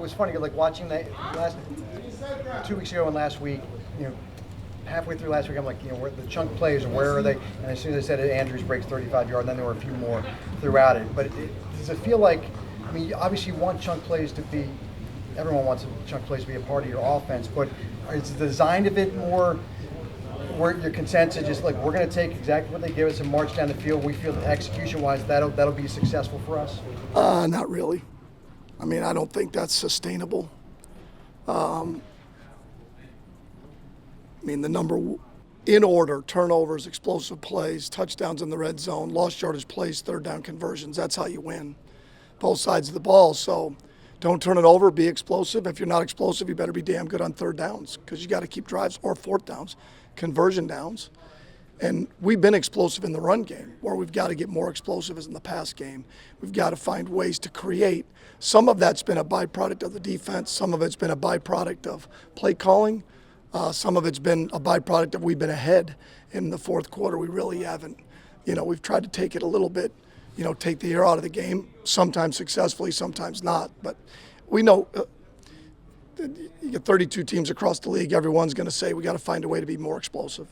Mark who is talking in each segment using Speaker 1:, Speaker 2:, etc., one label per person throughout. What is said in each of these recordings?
Speaker 1: was funny, like watching that last 2 weeks ago and last week, halfway through last week, I'm like, where the chunk plays, where are they? And as soon as I said it, Andrews breaks 35-yard, then there were a few more throughout it. But does it feel like, obviously you want chunk plays to be, everyone wants chunk plays to be a part of your offense, but is the design of it more where your consensus is like, we're going to take exactly what they give us and march down the field? We feel that execution-wise, that'll be successful for us?
Speaker 2: Not really. I don't think that's sustainable. The number in order: turnovers, explosive plays, touchdowns in the red zone, lost yardage plays, third down conversions. That's how you win, both sides of the ball. So don't turn it over, be explosive. If you're not explosive, you better be damn good on third downs, because you got to keep drives, or fourth downs, conversion downs. And we've been explosive in the run game. Where we've got to get more explosive is in the pass game. We've got to find ways to create. Some of that's been a byproduct of the defense. Some of it's been a byproduct of play calling. Some of it's been a byproduct of we've been ahead in the fourth quarter. We really haven't. We've tried to take it a little bit, take the air out of the game, sometimes successfully, sometimes not. But we know you get 32 teams across the league. Everyone's going to say we got to find a way to be more explosive.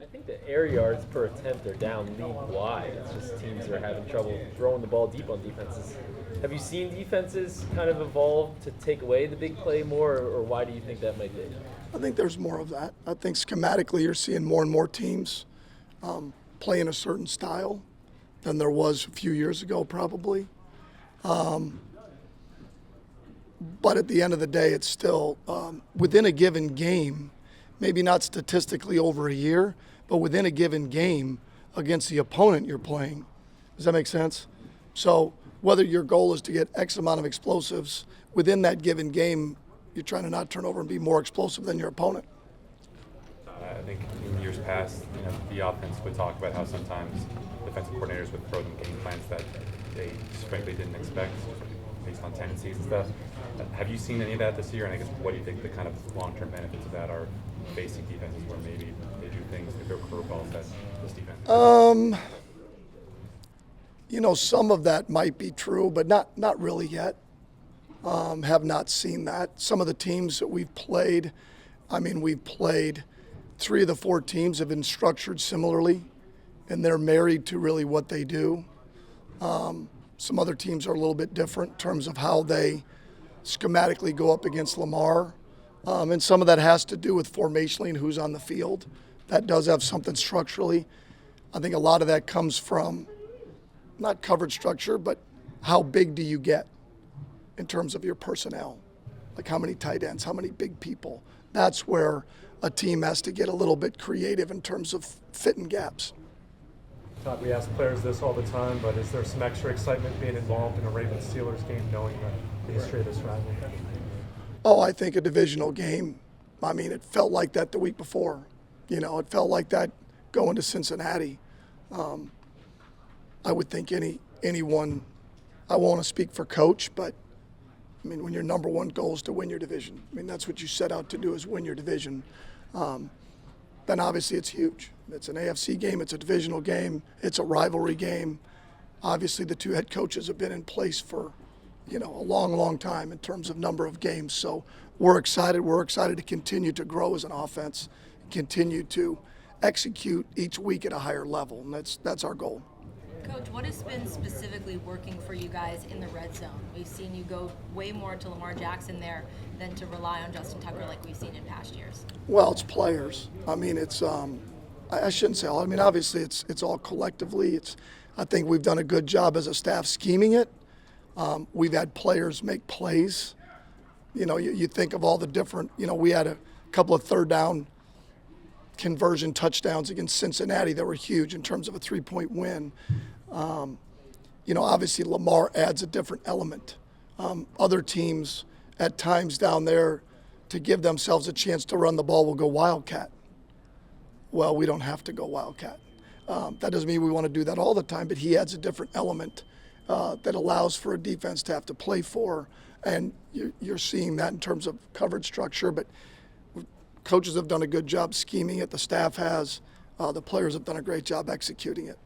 Speaker 3: I think the air yards per attempt are down league-wide. It's just teams are having trouble throwing the ball deep on defenses. Have you seen defenses kind of evolve to take away the big play more, or why do you think that might be?
Speaker 2: I think there's more of that. I think schematically you're seeing more and more teams play in a certain style than there was a few years ago, probably. But at the end of the day, it's still within a given game, maybe not statistically over a year, but within a given game against the opponent you're playing. Does that make sense? So whether your goal is to get X amount of explosives within that given game, you're trying to not turn over and be more explosive than your opponent.
Speaker 4: I think in years past, the offense would talk about how sometimes defensive coordinators would throw them game plans that they just frankly didn't expect based on tendencies and stuff. Have you seen any of that this year? And I guess what do you think the kind of long-term benefits of that are facing defenses where maybe they do things with their curveballs that this defense?
Speaker 2: Some of that might be true, but not really yet. Have not seen that. Some of the teams that we've played, we've played 3 of the 4 teams have been structured similarly, and they're married to really what they do. Some other teams are a little bit different in terms of how they schematically go up against Lamar. And some of that has to do with formationally and who's on the field. That does have something structurally. I think a lot of that comes from not coverage structure, but how big do you get in terms of your personnel? Like how many tight ends, how many big people? That's where a team has to get a little bit creative in terms of fitting gaps.
Speaker 5: Todd, we ask players this all the time, but is there some extra excitement being involved in a Ravens-Steelers game, knowing the history of this rivalry?
Speaker 2: Oh, I think a divisional game. It felt like that the week before. It felt like that going to Cincinnati. I would think anyone, I won't want to speak for coach, but when your number one goal is to win your division, that's what you set out to do, is win your division. Then obviously it's huge. It's an AFC game, it's a divisional game, it's a rivalry game. Obviously the 2 head coaches have been in place for, a long, long time in terms of number of games. So we're excited. We're excited to continue to grow as an offense, continue to execute each week at a higher level, and that's our goal.
Speaker 6: Coach, what has been specifically working for you guys in the red zone? We've seen you go way more to Lamar Jackson there than to rely on Justin Tucker like we've seen in past years.
Speaker 2: Well, it's players. It's I shouldn't say all. Obviously it's all collectively. I think we've done a good job as a staff scheming it. We've had players make plays. You think of all the different. We had a couple of third down conversion touchdowns against Cincinnati that were huge in terms of a 3-point win. Obviously Lamar adds a different element. Other teams at times down there, to give themselves a chance to run the ball, will go Wildcat. Well, we don't have to go Wildcat. That doesn't mean we want to do that all the time, but he adds a different element that allows for a defense to have to play for. And you're seeing that in terms of coverage structure, but coaches have done a good job scheming it. The staff has. The players have done a great job executing it.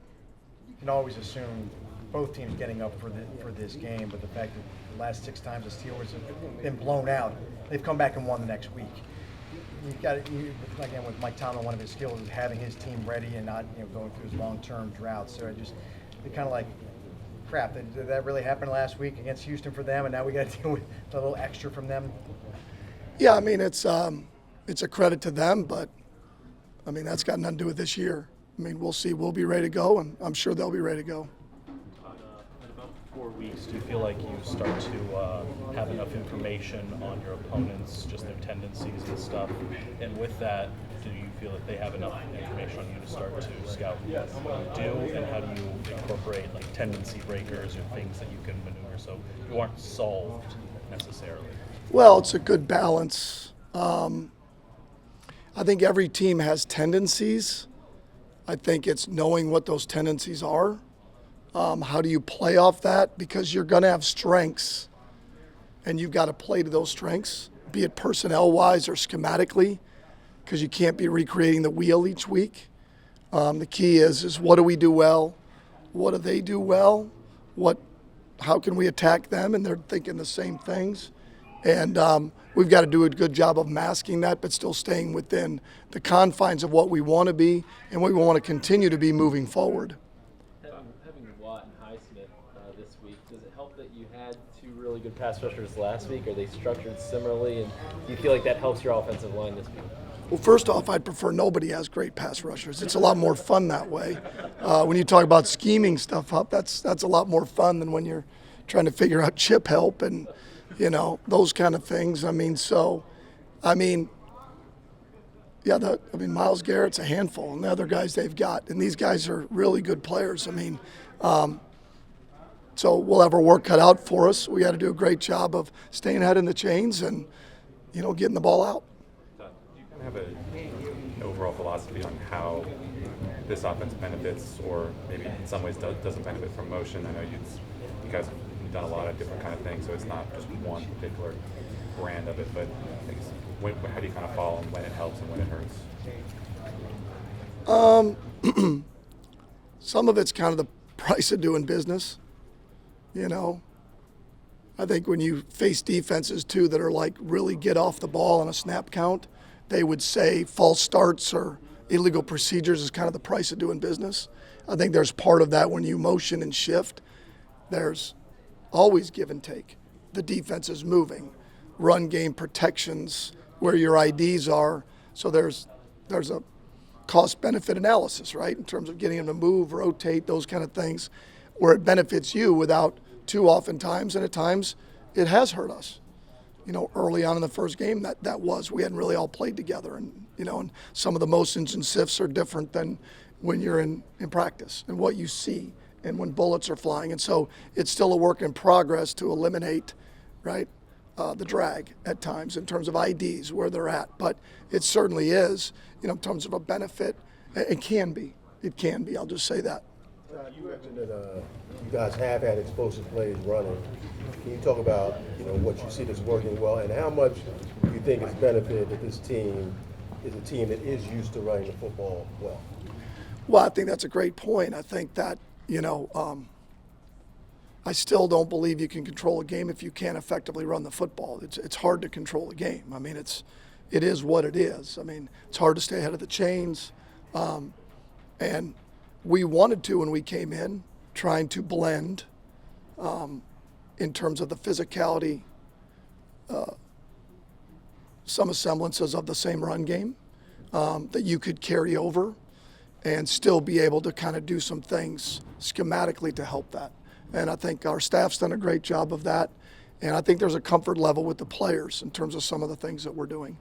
Speaker 1: You can always assume both teams getting up for this game, but the fact that the last 6 times the Steelers have been blown out, they've come back and won the next week. You've got again with Mike Tomlin, one of his skills is having his team ready and not going through his long-term drought. So it kind of like, crap, did that really happen last week against Houston for them, and now we got to deal with a little extra from them?
Speaker 2: Yeah, I mean it's a credit to them, but I mean that's got nothing to do with this year. I mean we'll see. We'll be ready to go, and I'm sure they'll be ready to go.
Speaker 7: In about 4 weeks, do you feel like you start to have enough information on your opponents, just their tendencies and stuff? And with that, do you feel that they have enough information on you to start to scout what you do? And how do you incorporate like tendency breakers or things that you can maneuver so you aren't solved necessarily?
Speaker 2: Well, it's a good balance. I think every team has tendencies. I think it's knowing what those tendencies are. How do you play off that? Because you're going to have strengths, and you've got to play to those strengths, be it personnel-wise or schematically, because you can't be recreating the wheel each week. The key is what do we do well? What do they do well? How can we attack them? And they're thinking the same things. And we've got to do a good job of masking that, but still staying within the confines of what we want to be and what we want to continue to be moving forward.
Speaker 3: Having Watt and Highsmith this week, does it help that you had 2 really good pass rushers last week? Are they structured similarly, and do you feel like that helps your offensive line this week?
Speaker 2: Well, first off, I'd prefer nobody has great pass rushers. It's a lot more fun that way. When you talk about scheming stuff up, that's a lot more fun than when you're trying to figure out chip help and those kind of things. Myles Garrett's a handful, and the other guys they've got, and these guys are really good players. So we'll have our work cut out for us. We got to do a great job of staying ahead in the chains and, getting the ball out.
Speaker 4: Do you kind of have an overall philosophy on how this offense benefits, or maybe in some ways doesn't benefit from motion? I know you guys have done a lot of different kind of things, so it's not just one particular brand of it, but I guess how do you kind of follow when it helps and when it hurts?
Speaker 2: Some of it's kind of the price of doing business. I think when you face defenses too that are like really get off the ball on a snap count, they would say false starts or illegal procedures is kind of the price of doing business. I think there's part of that when you motion and shift. There's always give and take. The defense is moving, run game protections, where your IDs are. So there's a cost-benefit analysis, right, in terms of getting them to move, rotate, those kind of things, where it benefits you without too often times, and at times it has hurt us. Early on in the first game, we hadn't really all played together, and and some of the motions and sifts are different than when you're in practice and what you see and when bullets are flying. And so it's still a work in progress to eliminate, right, the drag at times in terms of IDs, where they're at. But it certainly is, in terms of a benefit. It can be. I'll just say that.
Speaker 8: You mentioned that you guys have had explosive plays running. Can you talk about what you see that's working well, and how much do you think it's benefited that this team is a team that is used to running the football well?
Speaker 2: Well, I think that's a great point. I think that I still don't believe you can control a game if you can't effectively run the football. It's hard to control a game. It is what it is. It's hard to stay ahead of the chains, and we wanted to when we came in, trying to blend in terms of the physicality, some semblances of the same run game that you could carry over and still be able to kind of do some things schematically to help that. And I think our staff's done a great job of that. And I think there's a comfort level with the players in terms of some of the things that we're doing.